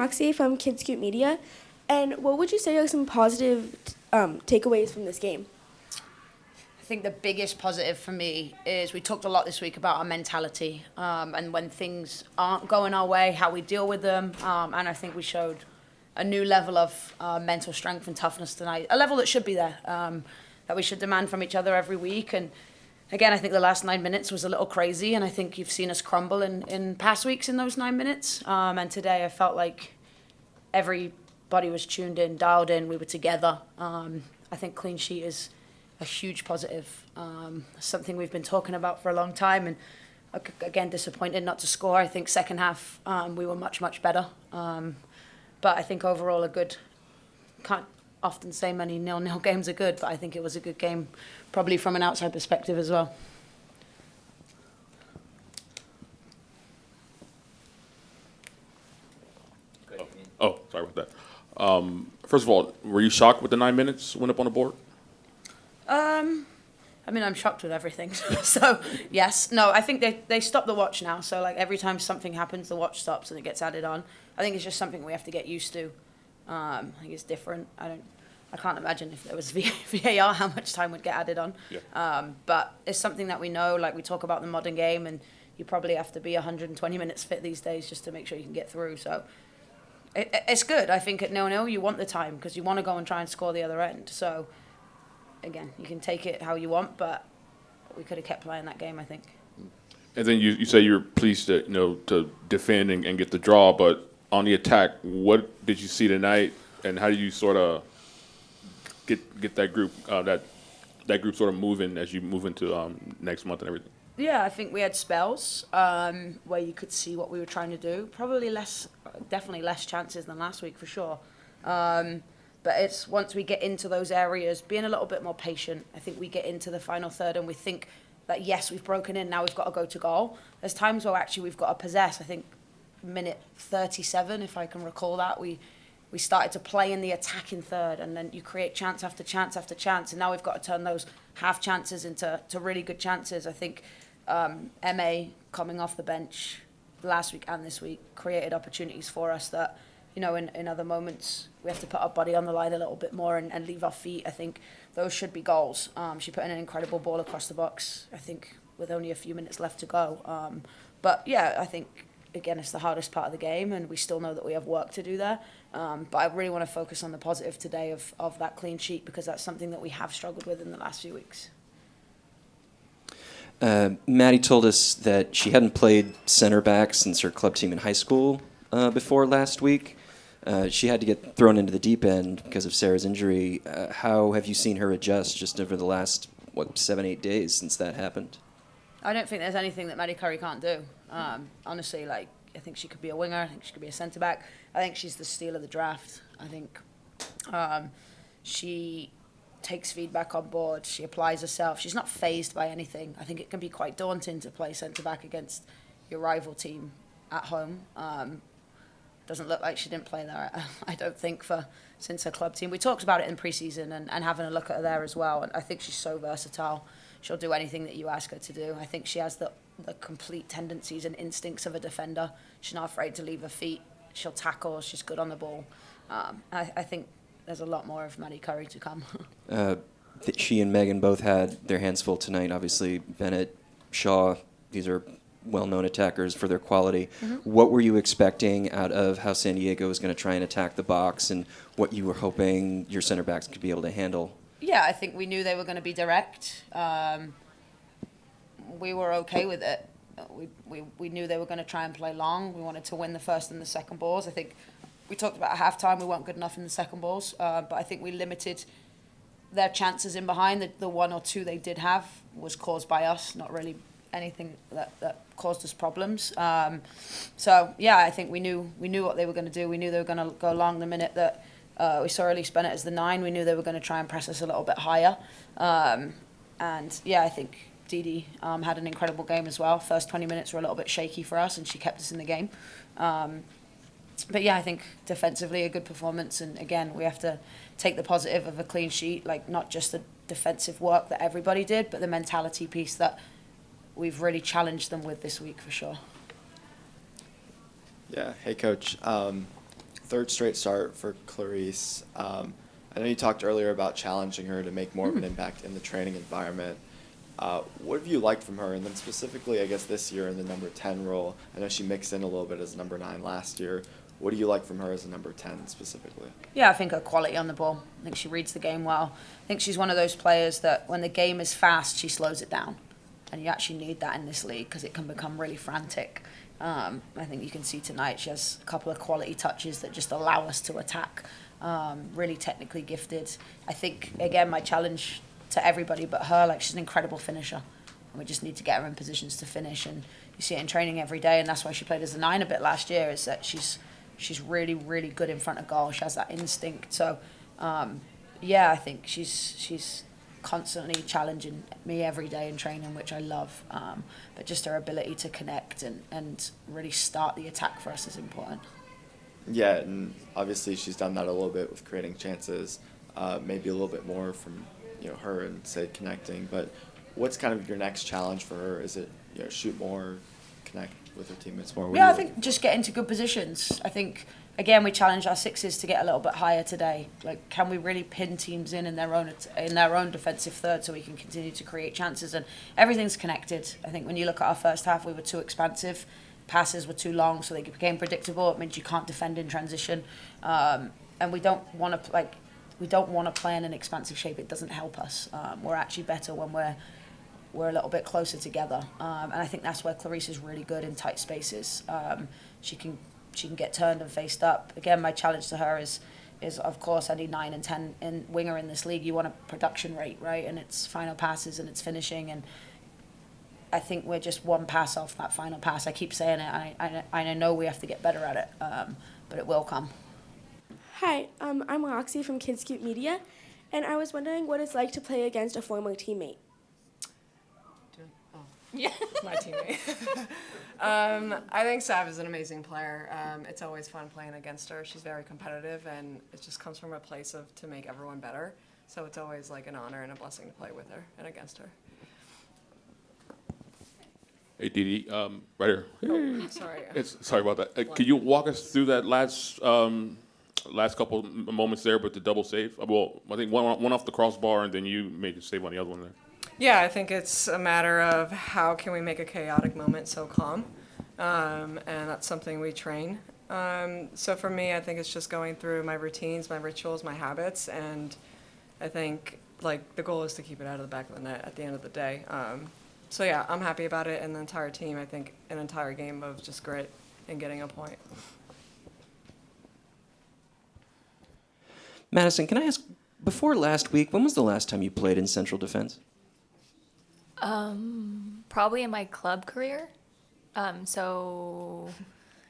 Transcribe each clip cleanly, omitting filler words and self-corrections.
Roxy from Kids Scoop Media. And what would you say are some positive takeaways from this game? I think the biggest positive for me is we talked a lot this week about our mentality and when things aren't going our way, how we deal with them. And I think we showed a new level of mental strength and toughness tonight, a level that should be there, that we should demand from each other every week. And again, I think the last 9 minutes was a little crazy, and I think you've seen us crumble in past weeks in those 9 minutes. And today I felt like everybody was tuned in, dialed in, we were together. I think clean sheet is a huge positive, something we've been talking about for a long time, and again, disappointed not to score. I think second half we were much, much better. But I think overall a good, can't often say many 0-0 games are good, but I think it was a good game, probably from an outside perspective as well. Oh, sorry about that. First of all, were you shocked with the 9 minutes went up on the board? I mean, I'm shocked with everything. So, yes. No, I think they stopped the watch now. So, like, every time something happens, the watch stops and it gets added on. I think it's just something we have to get used to. I think it's different. I can't imagine if there was VAR how much time would get added on. Yeah. But it's something that we know. Like, we talk about the modern game, and you probably have to be 120 minutes fit these days just to make sure you can get through. So, it's good. I think at 0-0, you want the time because you want to go and try and score the other end. So, again, you can take it how you want, but we could have kept playing that game, I think. And then you say you're pleased to defend and get the draw, but on the attack, what did you see tonight, and how do you sort of get that group that group sort of moving as you move into next month and everything? Yeah, I think we had spells where you could see what we were trying to do. Probably definitely less chances than last week for sure. But it's once we get into those areas, being a little bit more patient. I think we get into the final third and we think that, yes, we've broken in, now we've got to go to goal. There's times where actually we've got to possess. I think minute 37, if I can recall that, we started to play in the attacking third, and then you create chance after chance after chance, and now we've got to turn those half chances into really good chances. I think MA coming off the bench last week and this week created opportunities for us that, in other moments, we have to put our body on the line a little bit more and leave our feet. I think those should be goals. She put in an incredible ball across the box, I think, with only a few minutes left to go. But, yeah, I think, again, it's the hardest part of the game, and we still know that we have work to do there. But I really want to focus on the positive today of that clean sheet, because that's something that we have struggled with in the last few weeks. Maddie told us that she hadn't played center back since her club team in high school before last week. She had to get thrown into the deep end because of Sarah's injury. How have you seen her adjust just over the last, 7-8 days since that happened? I don't think there's anything that Maddie Curry can't do. Honestly, I think she could be a winger. I think she could be a centre-back. I think she's the steal of the draft. I think she takes feedback on board. She applies herself. She's not fazed by anything. I think it can be quite daunting to play centre-back against your rival team at home. Doesn't look like she didn't play there, I don't think, since her club team. We talked about it in pre-season and having a look at her there as well. And I think she's so versatile. She'll do anything that you ask her to do. I think she has the complete tendencies and instincts of a defender. She's not afraid to leave her feet. She'll tackle. She's good on the ball. I think there's a lot more of Maddie Curry to come. She and Megan both had their hands full tonight. Obviously, Bennett, Shaw, these are well-known attackers for their quality. Mm-hmm. What were you expecting out of how San Diego was going to try and attack the box, and what you were hoping your center backs could be able to handle? Yeah, I think we knew they were going to be direct. We were okay with it. We knew they were going to try and play long. We wanted to win the first and the second balls. I think we talked about at halftime we weren't good enough in the second balls, but I think we limited their chances in behind. The one or two they did have was caused by us, not really anything that caused us problems. So yeah, I think we knew what they were going to do. We knew they were going to go long the minute that we saw Elise Bennett as the 9. We knew they were going to try and press us a little bit higher. And yeah, I think DiDi had an incredible game as well. First 20 minutes were a little bit shaky for us, and she kept us in the game. But yeah, I think defensively a good performance. And again, we have to take the positive of a clean sheet, like not just the defensive work that everybody did, but the mentality piece that we've really challenged them with this week for sure. Yeah, hey Coach. third straight start for Clarice. I know you talked earlier about challenging her to make more of an impact in the training environment. What have you liked from her? And then specifically, I guess, this year in the number 10 role, I know she mixed in a little bit as number 9 last year. What do you like from her as a number 10 specifically? Yeah, I think her quality on the ball. I think she reads the game well. I think she's one of those players that when the game is fast, she slows it down. And you actually need that in this league because it can become really frantic. I think you can see tonight she has a couple of quality touches that just allow us to attack. Really technically gifted. I think, again, my challenge to everybody but her, like, she's an incredible finisher. And we just need to get her in positions to finish. And you see it in training every day, and that's why she played as a 9 a bit last year, is that she's really, really good in front of goal. She has that instinct. So, yeah, I think she's constantly challenging me every day in training, which I love. But just her ability to connect and really start the attack for us is important. Yeah, and obviously she's done that a little bit with creating chances, maybe a little bit more from her and say connecting. But what's kind of your next challenge for her? Is it shoot more, connect with her teammates more? Yeah, I think just get into good positions. I think, again, we challenge our sixes to get a little bit higher today. Like, can we really pin teams in their own defensive third so we can continue to create chances? And everything's connected. I think when you look at our first half, we were too expansive. Passes were too long, so they became predictable. It means you can't defend in transition, and we don't want to play in an expansive shape. It doesn't help us. We're actually better when we're a little bit closer together, and I think that's where Clarice is really good in tight spaces. She can get turned and faced up. Again, my challenge to her is of course any 9 and 10 in winger in this league. You want a production rate, right? And it's final passes and it's finishing, and I think we're just one pass off that final pass. I keep saying it. I know we have to get better at it, but it will come. Hi, I'm Roxy from Kids Cute Media, and I was wondering what it's like to play against a former teammate. Yeah, my teammate. I think Sav is an amazing player. It's always fun playing against her. She's very competitive, and it just comes from a place of to make everyone better. So it's always like an honor and a blessing to play with her and against her. Hey, DiDi, right here. Oh, sorry. Sorry about that. Could you walk us through that last couple moments there with the double save? Well, I think one off the crossbar, and then you made the save on the other one there. Yeah, I think it's a matter of how can we make a chaotic moment so calm, and that's something we train. So for me, I think it's just going through my routines, my rituals, my habits, and I think like the goal is to keep it out of the back of the net at the end of the day. So yeah, I'm happy about it, and the entire team, I think an entire game of just grit and getting a point. Madison, can I ask, before last week, when was the last time you played in central defense? Probably in my club career. So,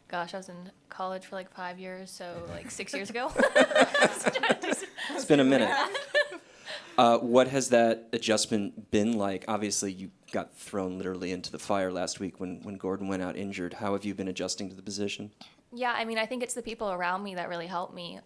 gosh, I was in college for like 5 years, so like 6 years ago. It's been a minute. What has that adjustment been like? Obviously, you got thrown literally into the fire last week when Gordon went out injured. How have you been adjusting to the position? Yeah, I mean, I think it's the people around me that really help me.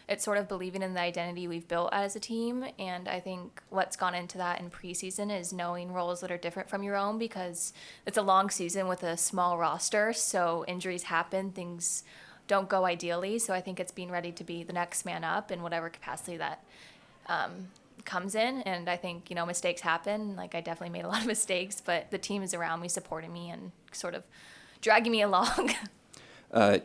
It's sort of believing in the identity we've built as a team, and I think what's gone into that in preseason is knowing roles that are different from your own, because it's a long season with a small roster, so injuries happen, things don't go ideally, so I think it's being ready to be the next man up in whatever capacity that comes in. And I think, mistakes happen. Like, I definitely made a lot of mistakes, but the team is around me supporting me and sort of dragging me along.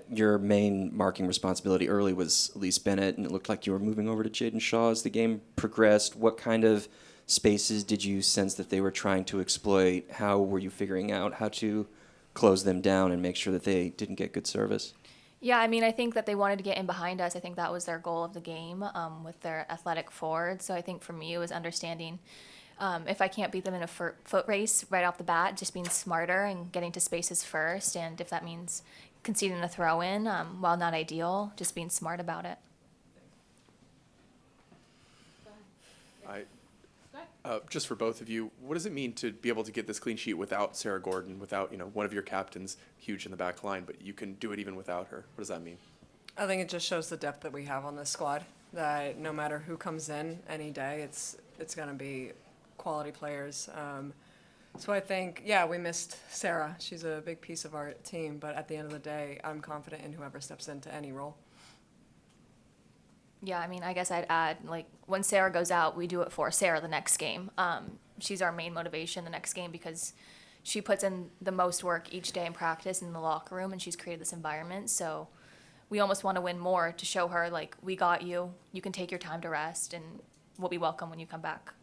Your main marking responsibility early was Elise Bennett, and it looked like you were moving over to Jaden Shaw as the game progressed. What kind of spaces did you sense that they were trying to exploit? How were you figuring out how to close them down and make sure that they didn't get good service? Yeah, I mean, I think that they wanted to get in behind us. I think that was their goal of the game with their athletic forwards. So I think for me it was understanding if I can't beat them in a foot race right off the bat, just being smarter and getting to spaces first. And if that means conceding a throw in, while not ideal, just being smart about it. Just for both of you, what does it mean to be able to get this clean sheet without Sarah Gordon, without one of your captains, huge in the back line, but you can do it even without her? What does that mean? I think it just shows the depth that we have on this squad, that no matter who comes in any day, it's going to be quality players. So I think, yeah, we missed Sarah. She's a big piece of our team, but at the end of the day, I'm confident in whoever steps into any role. Yeah, I mean, I guess I'd add, like, when Sarah goes out, we do it for Sarah the next game. She's our main motivation the next game because she puts in the most work each day in practice in the locker room, and she's created this environment. So we almost want to win more to show her, like, we got you. You can take your time to rest, and we'll be welcome when you come back.